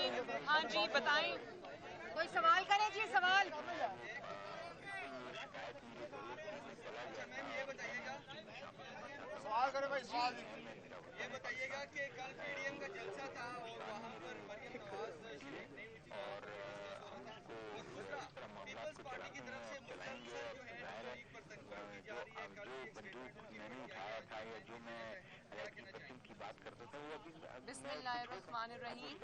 जी, हाँ जी, बताएं। कोई सवाल करें जी, सवाल। अच्छा मैम ये बताइएगा, सवाल करें भाई, सवाल। ये बताइएगा कि कल पीडीएम का जलसा था और वहाँ पर मरियम नवाज शरीफ नहीं हुई थी, वहाँ पर डिस्कस हो रहा था। और दूसरा, पीपल्स पार्टी की तरफ से मुसलसल जो है नून लीग पर तनकीद की जा रही है। कल भी एक स्टेटमेंट उनकी पढ़ी आई है, आज भी पढ़ी है, क्या कहना चाहेंगे? बिस्मिल्लाहिर्रहमानिर्रहीम।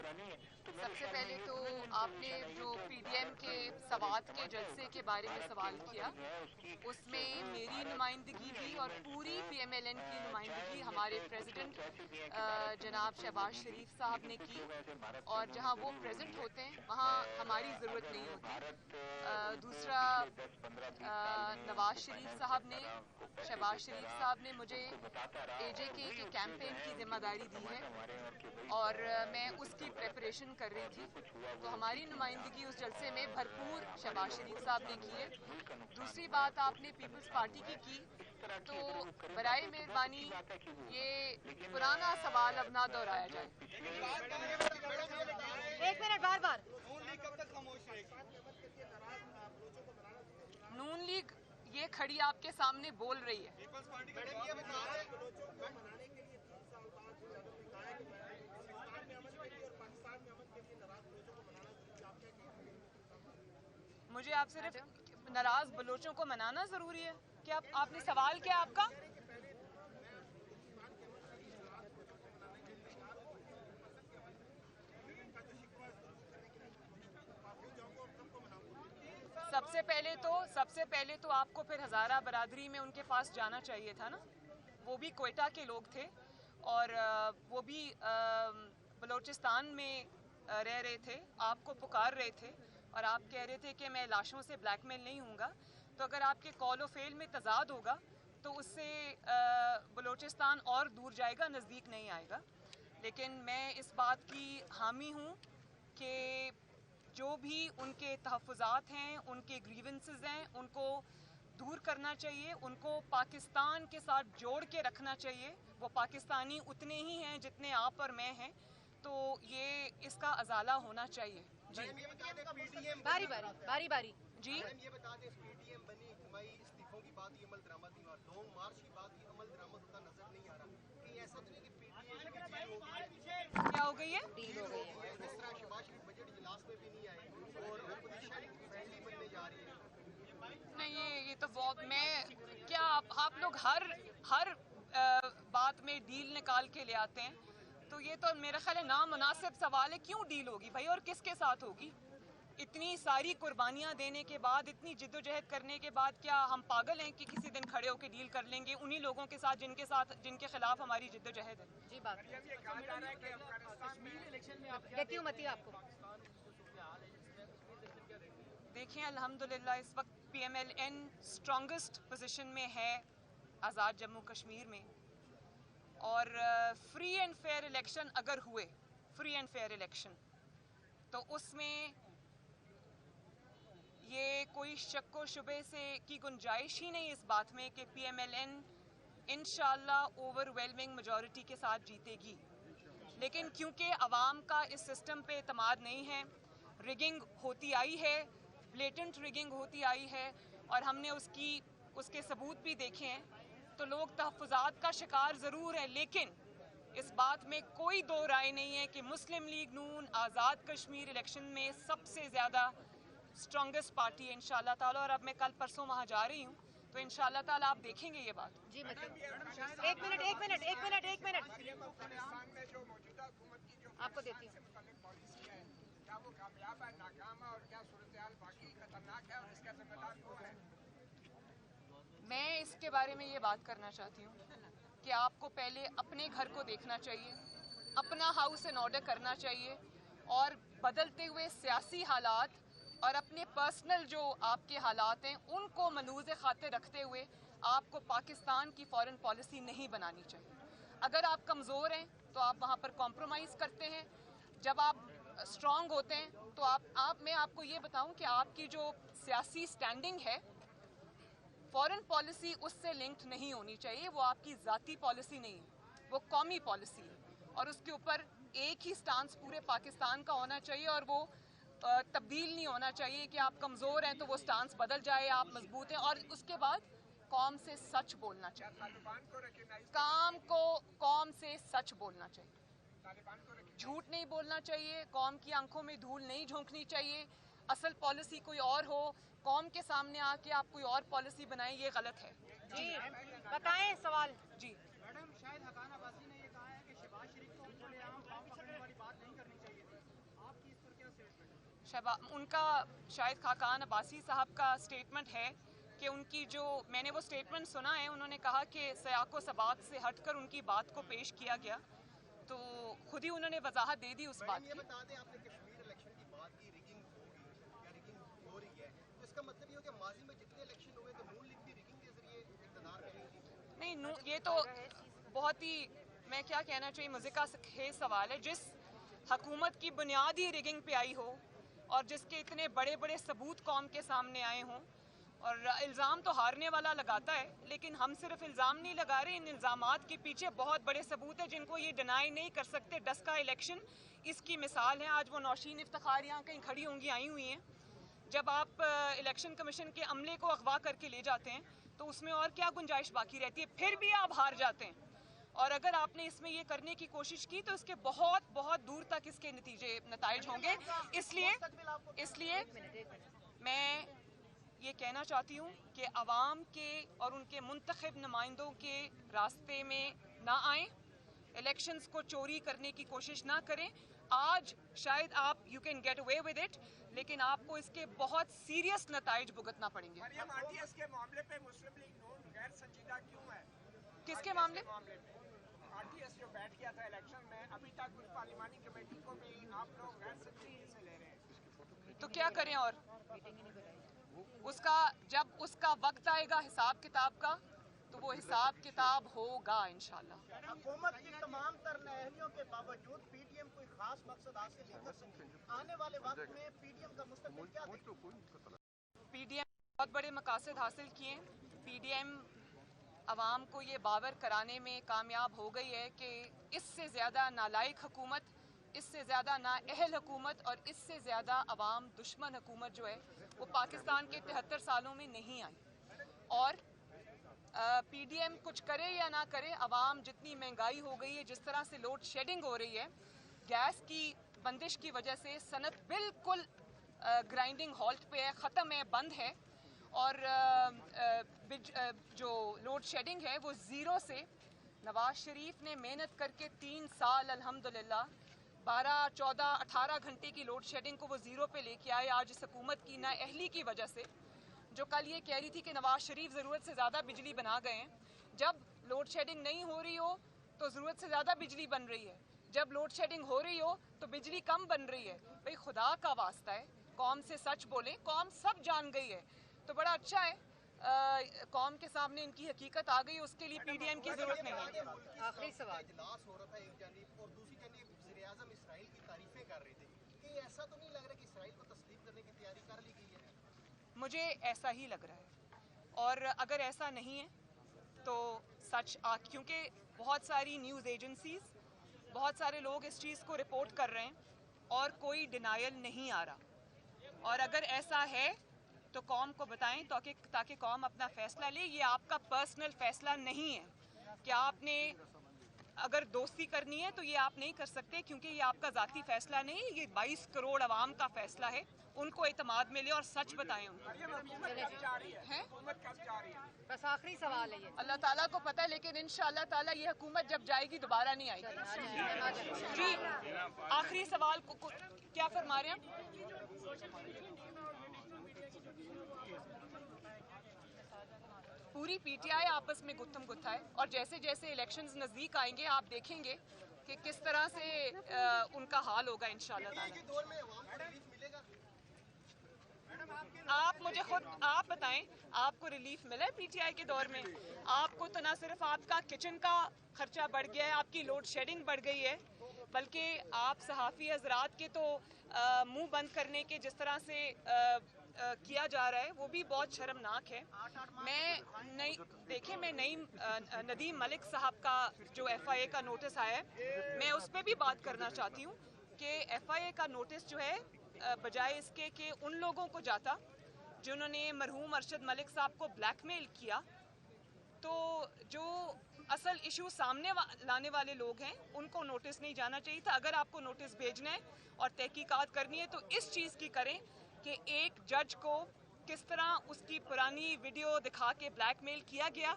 सबसे पहले तो आपने जो पीडीएम के सवात के जलसे के बारे में सवाल किया, उसमें मेरी नुमाइंदगी भी और पूरी पीएमएलएन की नुमाइंदगी हमारे प्रेसिडेंट जनाब शहबाज शरीफ साहब ने की, और जहां वो प्रेजेंट होते हैं वहां हमारी ज़रूरत नहीं होती। दूसरा, नवाज शरीफ साहब ने, शहबाज शरीफ साहब ने मुझे एजेके के कैंपेन की जिम्मेदारी दी है और मैं उसकी प्रेपरेशन कर रही थी, तो हमारी नुमाइंदगी उस जलसे में भरपूर शहबाज शरीफ साहब ने की है। दूसरी बात आपने पीपल्स पार्टी की, तो बराए मेहरबानी ये पुराना सवाल अब ना दोहराया जाए। एक मिनट, बार बार। नून लीग कब तक खामोश रहेगी? नून लीग ये खड़ी आपके सामने बोल रही है। पीपल्स पार्टी का जवाब मुझे आप सिर्फ नाराज बलोचों को मनाना जरूरी है क्या? आपने सवाल क्या आपका? सबसे पहले तो आपको फिर हज़ारा बरादरी में उनके पास जाना चाहिए था ना। वो भी कोयटा के लोग थे और वो भी बलूचिस्तान में रह रहे थे, आपको पुकार रहे थे और आप कह रहे थे कि मैं लाशों से ब्लैकमेल नहीं हूँगा। तो अगर आपके कॉल और फेल में तजाद होगा तो उससे बलूचिस्तान और दूर जाएगा, नज़दीक नहीं आएगा। लेकिन मैं इस बात की हामी हूँ कि जो भी उनके तहफ़्फ़ुज़ात हैं, उनके ग्रीवेंसेस हैं, उनको दूर करना चाहिए, उनको पाकिस्तान के साथ जोड़ के रखना चाहिए। वो पाकिस्तानी उतने ही हैं जितने आप और मैं हैं, तो ये इसका अजाला होना चाहिए। जी बारी बारी जी, ये बता दें, पीडीएम बनी, हुमायूं इस्तीफों की बात ही अमल दरामद नहीं हुआ, लॉन्ग मार्च की बात ही अमल दरामद होता नजर नहीं आ रहा। कि ऐसा तो नहीं कि पीडीएम की डील हो गई? क्या हो गई है? डील हो गई है। जिस तरह शहबाज शरीफ बजट इजलास में भी नहीं आए और अपोजिशन फ्रेंडली बनने जा रही है। नहीं, ये तो बहुत, मैं क्या आप लोग हर बात में डील निकाल के ले आते हैं, तो ये तो मेरा ख्याल है नामुनासिब सवाल है। क्यों डील होगी भाई, और किसके साथ होगी? इतनी सारी कुर्बानियां देने के बाद, इतनी जिद्दोजहद करने के बाद, क्या हम पागल हैं कि किसी दिन खड़े होकर डील कर लेंगे उन्हीं लोगों के साथ जिनके खिलाफ हमारी जिद्दोजहद है? जी बात देती हूँ मती आपको। देखिए, अल्हम्दुलिल्लाह इस वक्त पीएमएलएन स्ट्रॉन्गेस्ट पोजीशन में है आज़ाद जम्मू कश्मीर में, और फ्री एंड फेयर इलेक्शन अगर हुए, फ्री एंड फेयर इलेक्शन, तो उसमें ये कोई शक व शुबे से की गुंजाइश ही नहीं इस बात में कि पीएमएलएन इंशाअल्लाह ओवरवेलमिंग मेजॉरिटी के साथ जीतेगी। लेकिन क्योंकि अवाम का इस सिस्टम पे एतमाद नहीं है, रिगिंग होती आई है, ब्लेटेंट रिगिंग होती आई है और हमने उसके सबूत भी देखे हैं, तो लोग तहफ़्फ़ुज़ात का शिकार ज़रूर है। लेकिन इस बात में कोई दो राय नहीं है कि मुस्लिम लीग नून आज़ाद कश्मीर इलेक्शन में सबसे ज़्यादा स्ट्रॉन्गेस्ट पार्टी है इंशाअल्लाह ताला। और अब मैं कल परसों वहाँ जा रही हूँ, तो इंशाअल्लाह ताला आप देखेंगे ये बात। जी एक मिनट आपको देती हूँ। क्या वो कामयाब है, नाकाम है, और क्या सूरत-ए-हाल बाकी खतरनाक है और इसका जिम्मेदार कौन है? मैं इसके बारे में ये बात करना चाहती हूँ कि आपको पहले अपने घर को देखना चाहिए, अपना हाउस इन ऑर्डर करना चाहिए, और बदलते हुए सियासी हालात और अपने पर्सनल जो आपके हालात हैं उनको मलूज़ खातिर रखते हुए आपको पाकिस्तान की फॉरेन पॉलिसी नहीं बनानी चाहिए। अगर आप कमज़ोर हैं तो आप वहाँ पर कॉम्प्रोमाइज़ करते हैं, जब आप स्ट्रॉन्ग होते हैं तो मैं आपको ये बताऊं कि आपकी जो सियासी स्टैंडिंग है, फॉरेन पॉलिसी उससे लिंक्ड नहीं होनी चाहिए। वो आपकी ज़ाती पॉलिसी नहीं है, वो कौमी पॉलिसी है और उसके ऊपर एक ही स्टांस पूरे पाकिस्तान का होना चाहिए और वो तब्दील नहीं होना चाहिए कि आप कमज़ोर हैं तो वो स्टांस बदल जाए, आप मजबूत हैं। और उसके बाद कौम से सच बोलना चाहिए, कौम से सच बोलना चाहिए, झूठ नहीं बोलना चाहिए, कौम की आंखों में धूल नहीं झोंकनी चाहिए। असल पॉलिसी कोई और हो, कौम के सामने आके आप कोई और पॉलिसी बनाएं, ये गलत है। जी बताएं सवाल। जी मैडम, शायद हकान अब्बासी ने ये कहा है कि शहबाज शरीफ को खुलेआम पाम पकड़ने वाली बात नहीं करनी चाहिए थी। आपकी इस पर क्या स्टेटमेंट है? उनका शायद खाकान अब्बासी साहब का स्टेटमेंट है कि उनकी जो मैंने वो स्टेटमेंट सुना है, उन्होंने कहा कि सयाको सबाक से हटकर उनकी बात को पेश किया गया, तो खुद ही उन्होंने वजाहत दे दी उस बात ये की। बता दें, आपने कश्मीर इलेक्शन की बात की, रिगिंग होगी या रिगिंग हो रही है, तो इसका मतलब ये हो कि माजी में जितने इलेक्शन हुए तो नून लीग भी रिगिंग के जरिए इक़्तिदार में नहीं थी। नहीं, ये तो बहुत ही, मैं क्या कहना चाहिए, मज़े का खेज सवाल है। जिस हकूमत की बुनियाद ही रिगिंग पे आई हो और जिसके इतने बड़े बड़े सबूत कौम के सामने आए हों, और इल्ज़ाम तो हारने वाला लगाता है, लेकिन हम सिर्फ इल्ज़ाम नहीं लगा रहे, इन इल्ज़ामात के पीछे बहुत बड़े सबूत हैं जिनको ये डिनाई नहीं कर सकते। डस्का इलेक्शन इसकी मिसाल है। आज वो नौशीन इफ्तिखार यहाँ कहीं खड़ी होंगी, आई हुई हैं। जब आप इलेक्शन कमीशन के अमले को अगवा करके ले जाते हैं तो उसमें और क्या गुंजाइश बाकी रहती है, फिर भी आप हार जाते हैं। और अगर आपने इसमें ये करने की कोशिश की तो इसके बहुत बहुत दूर तक इसके नतीजे होंगे। इसलिए मैं ये कहना चाहती हूँ कि अवाम के और उनके मुंतखब नुमाइंदों के रास्ते में ना आए, इलेक्शंस को चोरी करने की कोशिश ना करें। आज शायद आप you can get away with it, लेकिन आपको इसके बहुत सीरियस नताइज भुगतना पड़ेंगे। मरियम आरटीएस के मामले पे मुस्लिम लीग नून गैर संजीदा क्यों है? किसके मामले? आरटीएस जो बैठ गया था इलेक्शन में, अभी तक उस पार्लिमानी कमेटी को भी आप लोग गैर संजीदगी से ले रहे हैं, तो क्या करें? और उसका जब उसका वक्त आएगा हिसाब किताब का, तो वो हिसाब किताब होगा इंशाल्लाह। हुकूमत की तमाम तर नाअहलियों के बावजूद पीडीएम कोई खास मकसद हासिल नहीं कर सकी। आने वाले वक्त में पीडीएम का मुस्तकबिल क्या देखें? पीडीएम बहुत बड़े मकासद हासिल किए। पीडीएम अवाम को ये बावर कराने में कामयाब हो गई है कि इससे ज़्यादा नालायक हुकूमत, इससे ज़्यादा नाअहल हुकूमत और इससे ज़्यादा अवाम दुश्मन हुकूमत जो है वो पाकिस्तान के 73 सालों में नहीं आई। और पीडीएम कुछ करे या ना करे, अवाम जितनी महंगाई हो गई है, जिस तरह से लोड शेडिंग हो रही है, गैस की बंदिश की वजह से सनत बिल्कुल ग्राइंडिंग हॉल्ट पे है, ख़त्म है, बंद है। और जो लोड शेडिंग है वो ज़ीरो से, नवाज शरीफ ने मेहनत करके 3 साल अल्हम्दुलिल्लाह 12, 14, 18 घंटे की लोड शेडिंग को वो ज़ीरो पे लेके आए। आज इस हुकूमत की नाअहली की वजह से, जो कल ये कह रही थी कि नवाज शरीफ ज़रूरत से ज़्यादा बिजली बना गए हैं, जब लोड शेडिंग नहीं हो रही हो तो ज़रूरत से ज़्यादा बिजली बन रही है, जब लोड शेडिंग हो रही हो तो बिजली कम बन रही है। भाई खुदा का वास्ता है, कौम से सच बोलें, कौम सब जान गई है। तो बड़ा अच्छा है, कौम के सामने इनकी हकीकत आ गई, उसके लिए पीडीएम की ज़रूरत नहीं है। आखिरी सवाल। इजलास हो रहा था एक जानिब और दूसरी जानिब वज़ीर-ए-आज़म इसराइल की तारीफें कर रहे थे, कि ऐसा तो नहीं लग रहा कि इसराइल को तस्लीम करने की तैयारी कर ली गई है? मुझे ऐसा ही लग रहा है, और अगर ऐसा नहीं है तो सच क्योंकि बहुत सारी न्यूज़ एजेंसीज़, बहुत सारे लोग इस चीज़ को रिपोर्ट कर रहे हैं और कोई डिनायल नहीं आ रहा। और अगर ऐसा है तो कौम को बताएं ताकि कौम अपना फ़ैसला ले। ये आपका पर्सनल फ़ैसला नहीं है कि आपने अगर दोस्ती करनी है तो ये आप नहीं कर सकते, क्योंकि ये आपका ज़ाती फ़ैसला नहीं, ये 22 करोड़ अवाम का फ़ैसला है। उनको एतमाद मिले और सच बताएं उनको। हैं? बस आखिरी सवाल है ये। अल्लाह ताला को पता है, लेकिन इंशाअल्लाह ताला ये हुकूमत जब जाएगी दोबारा नहीं आएगी। जी आखिरी सवाल को क्या फरमा रहे हैं? पूरी पीटीआई आपस में गुत्थम गुत्था है, और जैसे जैसे इलेक्शंस नज़दीक आएंगे आप देखेंगे कि किस तरह से उनका हाल होगा इंशाअल्लाह ताला। आप मुझे खुद आप बताएं, आपको रिलीफ मिला है पीटीआई के दौर में? आपको तो ना सिर्फ आपका किचन का खर्चा बढ़ गया है, आपकी लोड शेडिंग बढ़ गई है, बल्कि आप सहाफ़ी हजरात के तो मुंह बंद करने के जिस तरह से किया जा रहा है वो भी बहुत शर्मनाक है। मैं नदीम मलिक साहब का जो FIA का नोटिस आया है, मैं उस पर भी बात करना चाहती हूँ कि FIA का नोटिस जो है बजाय इसके कि उन लोगों को जाता जिन्होंने मरहूम अरशद मलिक साहब को ब्लैकमेल किया, तो जो असल इशू सामने लाने वाले लोग हैं उनको नोटिस नहीं जाना चाहिए था। अगर आपको नोटिस भेजना है और तहकीकात करनी है तो इस चीज़ की करें कि एक जज को किस तरह उसकी पुरानी वीडियो दिखा के ब्लैकमेल किया गया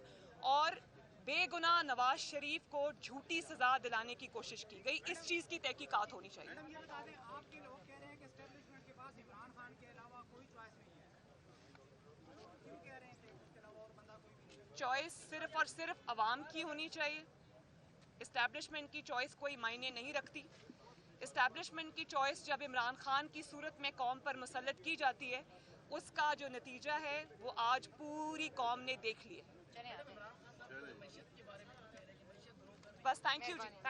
और बेगुनाह नवाज शरीफ को झूठी सजा दिलाने की कोशिश की गई। इस चीज़ की तहकीकात होनी चाहिए। मैडम ये बता दें, आपके लोग कह रहे हैं कि एस्टेब्लिशमेंट के पास इमरान खान के अलावा कोई चॉइस नहीं है, क्यों कह रहे हैं कि उसके अलावा और बंदा कोई भी नहीं है? चॉइस सिर्फ और सिर्फ अवाम की होनी चाहिए। इस्टेब्लिशमेंट की चॉइस कोई मायने नहीं रखती। इस्टेब्लिशमेंट की चॉइस जब इमरान खान की सूरत में कौम पर मुसल्लत की जाती है, उसका जो नतीजा है वो आज पूरी कौम ने देख लिया। बस थैंक यू जी, थैंक